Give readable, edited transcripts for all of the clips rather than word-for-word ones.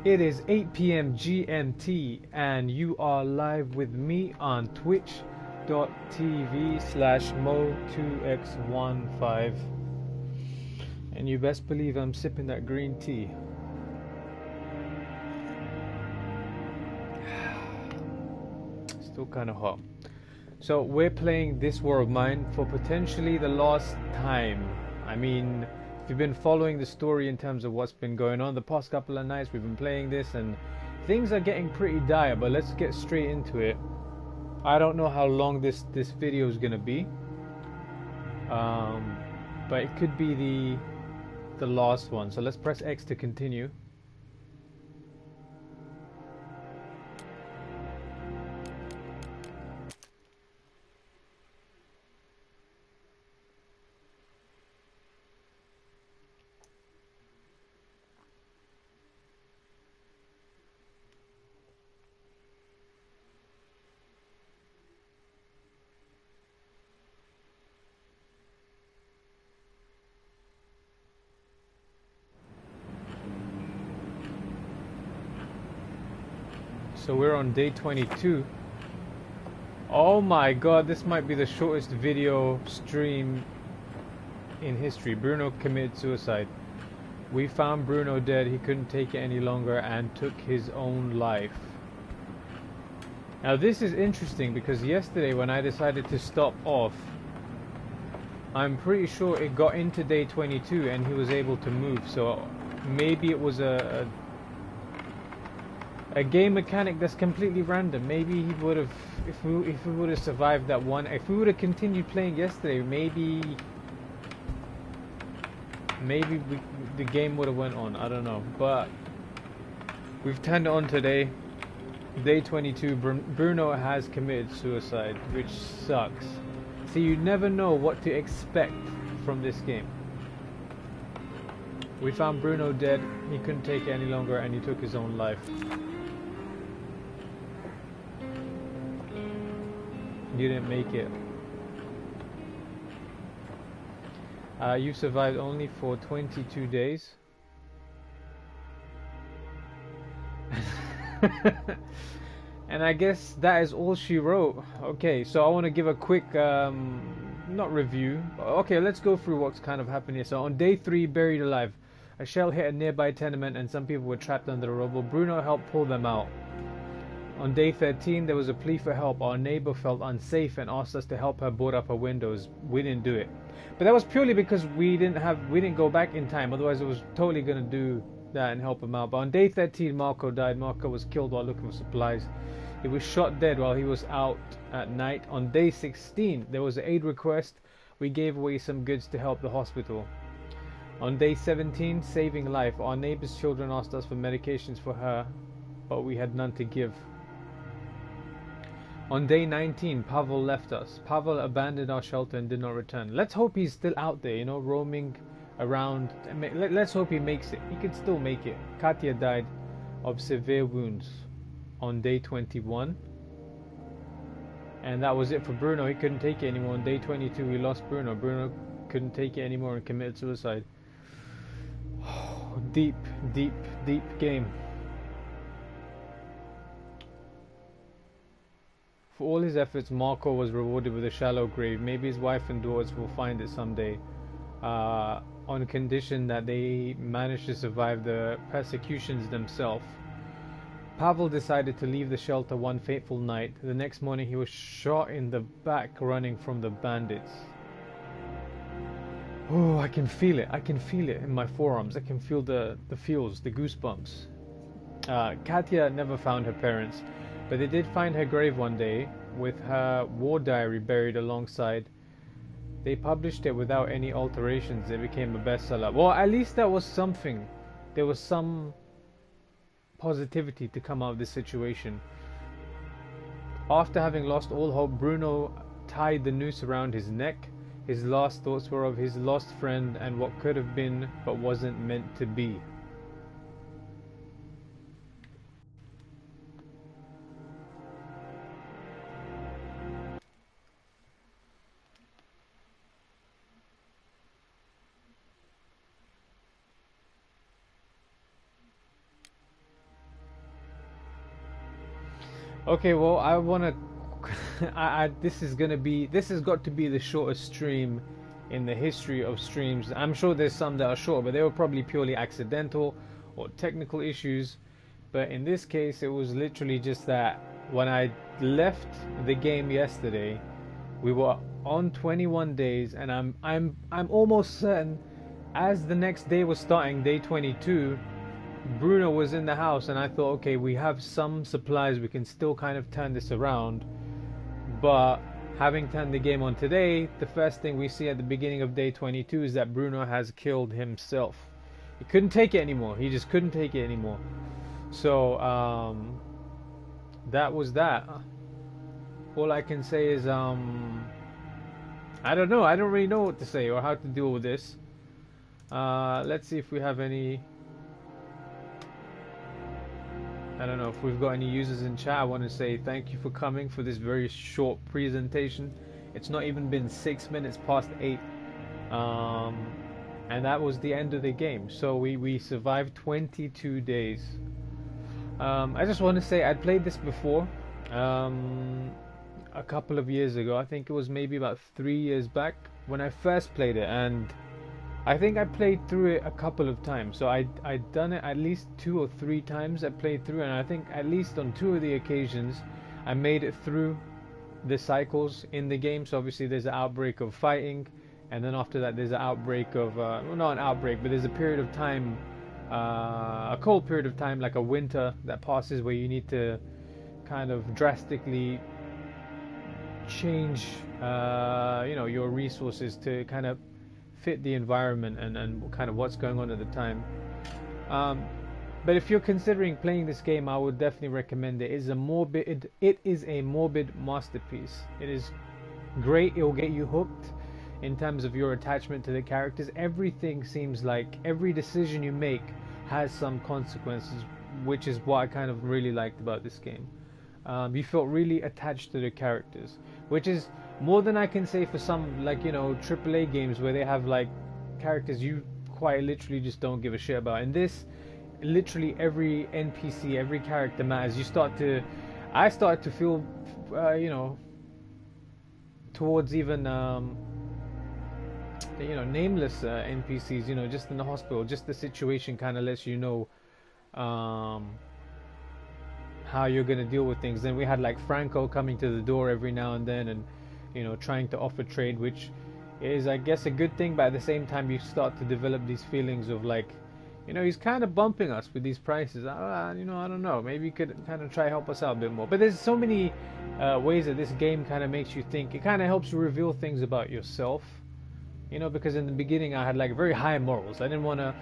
It is 8 p.m. GMT, and you are live with me on twitch.tv/mo2x15. And you best believe I'm sipping that green tea. Still kind of hot. So we're playing This War of Mine for potentially the last time. I mean, if you've been following the story in terms of what's been going on the past couple of nights, we've been playing this and things are getting pretty dire, but let's get straight into it. I don't know how long this video is gonna be, but it could be the last one. So let's press X to continue. So we're on day 22. Oh my god, this might be the shortest video stream in history. Bruno committed suicide. We found Bruno dead. He couldn't take it any longer and took his own life. Now this is interesting because yesterday when I decided to stop off, I'm pretty sure it got into day 22 and he was able to move. So maybe it was a game mechanic that's completely random. Maybe he would have, if we would have survived that one, if we would have continued playing yesterday, maybe the game would have went on. I don't know, but we've turned on today, day 22. Bruno has committed suicide, which sucks. So you never know what to expect from this game. We found Bruno dead. He couldn't take it any longer and he took his own life. You didn't make it. You survived only for 22 days. And I guess that is all she wrote. Okay, so I want to give a quick, not review. Okay, let's go through what's kind of happened here. So on day 3, buried alive. A shell hit a nearby tenement and some people were trapped under the rubble. Bruno helped pull them out. On day 13, there was a plea for help. Our neighbor felt unsafe and asked us to help her board up her windows. We didn't do it. But that was purely because we didn't go back in time. Otherwise, it was totally going to do that and help him out. But on day 13, Marco died. Marco was killed while looking for supplies. He was shot dead while he was out at night. On day 16, there was an aid request. We gave away some goods to help the hospital. On day 17, saving life. Our neighbor's children asked us for medications for her, but we had none to give. On day 19, Pavel left us. Pavel abandoned our shelter and did not return. Let's hope he's still out there, roaming around. Let's hope he makes it. He could still make it. Katya died of severe wounds on day 21. And that was it for Bruno. He couldn't take it anymore. On day 22, we lost Bruno. Bruno couldn't take it anymore and committed suicide. Deep, deep, deep game. For all his efforts, Marco was rewarded with a shallow grave. Maybe his wife and daughters will find it someday, on condition that they manage to survive the persecutions themselves. Pavel decided to leave the shelter one fateful night. The next morning he was shot in the back running from the bandits. Oh, I can feel it. I can feel it in my forearms. I can feel the feels, the goosebumps. Katya never found her parents, but they did find her grave one day with her war diary buried alongside. They published it without any alterations. It became a bestseller. Well, at least that was something. There was some positivity to come out of this situation. After having lost all hope, Bruno tied the noose around his neck. His last thoughts were of his lost friend and what could have been but wasn't meant to be. Okay, well, I wanna. This is gonna be. This has got to be the shortest stream in the history of streams. I'm sure there's some that are short, but they were probably purely accidental or technical issues. But in this case, it was literally just that when I left the game yesterday, we were on 21 days, and I'm almost certain, as the next day was starting, day 22. Bruno was in the house, and I thought, okay, we have some supplies, we can still kind of turn this around. But having turned the game on today, the first thing we see at the beginning of day 22 is that Bruno has killed himself. He couldn't take it anymore. He just couldn't take it anymore. So that was that. All I can say is I don't know. I don't really know what to say or how to deal with this. Let's see if we have any. I don't know if we've got any users in chat. I want to say thank you for coming for this very short presentation. It's not even been 6 minutes past 8. And that was the end of the game. So we survived 22 days. I just want to say I'd played this before. A couple of years ago. I think it was maybe about 3 years back when I first played it, and I think I played through it a couple of times. So I'd done it at least 2 or 3 times. I played through, and I think at least on 2 of the occasions I made it through the cycles in the game. So obviously there's an outbreak of fighting, and then after that there's an outbreak of well, not an outbreak, but there's a period of time, a cold period of time, like a winter that passes, where you need to kind of drastically change your resources to kind of fit the environment and kind of what's going on at the time. But if you're considering playing this game, I would definitely recommend it. It is a morbid masterpiece. It is great. It will get you hooked in terms of your attachment to the characters. Everything seems like every decision you make has some consequences, which is what I kind of really liked about this game. You felt really attached to the characters, which is more than I can say for some, like, AAA games where they have like characters you quite literally just don't give a shit about. In this, literally every NPC, every character matters. I start to feel towards even nameless NPCs, just in the hospital. Just the situation kind of lets you know how you're going to deal with things. Then we had like Franco coming to the door every now and then, and trying to offer trade, which is, I guess, a good thing. But at the same time, you start to develop these feelings of like, he's kind of bumping us with these prices. I don't know, maybe he could kind of try help us out a bit more. But there's so many ways that this game kind of makes you think. It kind of helps you reveal things about yourself, because in the beginning I had like very high morals. I didn't want to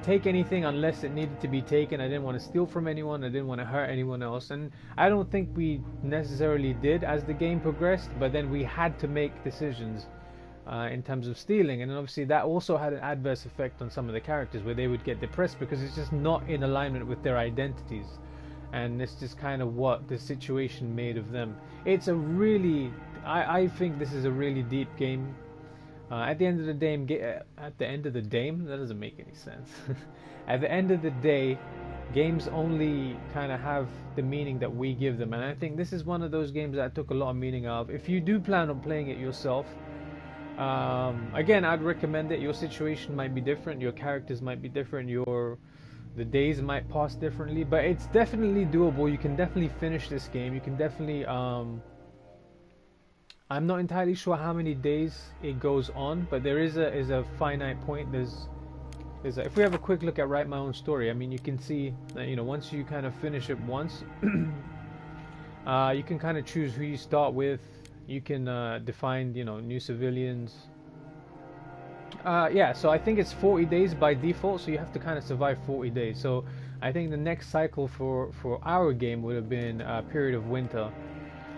take anything unless it needed to be taken. I didn't want to steal from anyone. I didn't want to hurt anyone else, and I don't think we necessarily did as the game progressed. But then we had to make decisions in terms of stealing, and obviously that also had an adverse effect on some of the characters, where they would get depressed because it's just not in alignment with their identities, and it's just kind of what the situation made of them. It's a really, I think this is a really deep game. At the end of the day, that doesn't make any sense. At the end of the day, games only kind of have the meaning that we give them, and I think this is one of those games that I took a lot of meaning out of. If you do plan on playing it yourself, again, I'd recommend it. Your situation might be different, your characters might be different, the days might pass differently, but it's definitely doable. You can definitely finish this game. You can definitely I'm not entirely sure how many days it goes on, but there is a finite point. If we have a quick look at Write My Own Story, I mean, you can see that once you kind of finish it once, you can kind of choose who you start with. You can define new civilians. Yeah, so I think it's 40 days by default, so you have to kind of survive 40 days. So I think the next cycle for our game would have been a period of winter.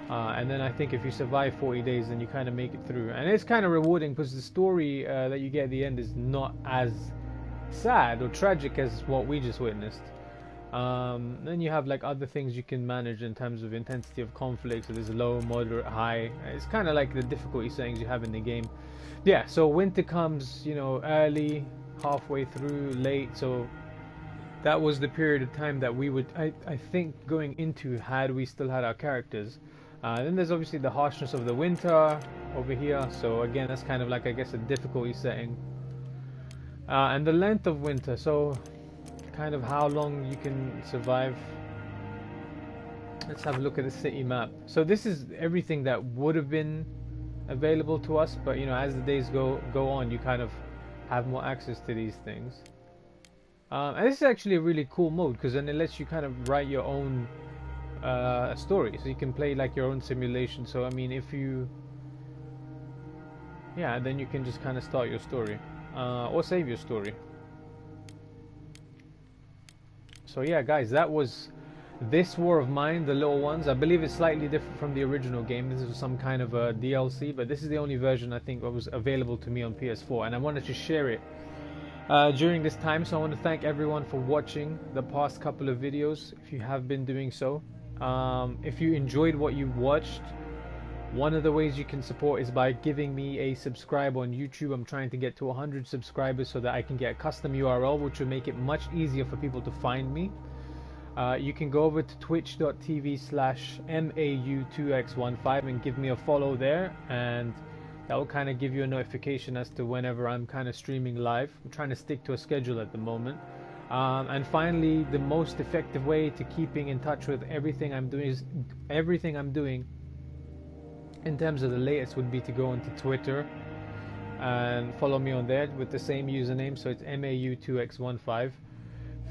And then I think if you survive 40 days, then you kind of make it through. And it's kind of rewarding because the story that you get at the end is not as sad or tragic as what we just witnessed. Then you have like other things you can manage in terms of intensity of conflict. So there's low, moderate, high. It's kind of like the difficulty settings you have in the game. Yeah, so winter comes, early, halfway through, late. So that was the period of time that we would, I think, going into had we still had our characters. Then there's obviously the harshness of the winter over here, so again that's kind of like, I guess, a difficulty setting. And the length of winter, so kind of how long you can survive. Let's have a look at the city map. So this is everything that would have been available to us, but you know, as the days go on, you kind of have more access to these things. And this is actually a really cool mode, because then it lets you kind of write your own story, so you can play like your own simulation. So I mean, if you, yeah, then you can just kind of start your story, or save your story. So yeah, guys, that was This War of Mine, The Little Ones. I believe it's slightly different from the original game. This was some kind of a DLC, but this is the only version I think that was available to me on PS4, and I wanted to share it during this time. So I want to thank everyone for watching the past couple of videos, if you have been doing so. If you enjoyed what you watched, one of the ways you can support is by giving me a subscribe on YouTube. I'm trying to get to 100 subscribers so that I can get a custom URL, which will make it much easier for people to find me. You can go over to twitch.tv/MAU2x15 and give me a follow there, and that will kind of give you a notification as to whenever I'm kind of streaming live. I'm trying to stick to a schedule at the moment. And finally, the most effective way to keeping in touch with everything I'm doing in terms of the latest would be to go onto Twitter and follow me on there with the same username, so it's MAU2x15.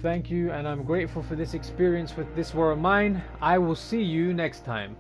Thank you, and I'm grateful for this experience with This War of Mine. I will see you next time.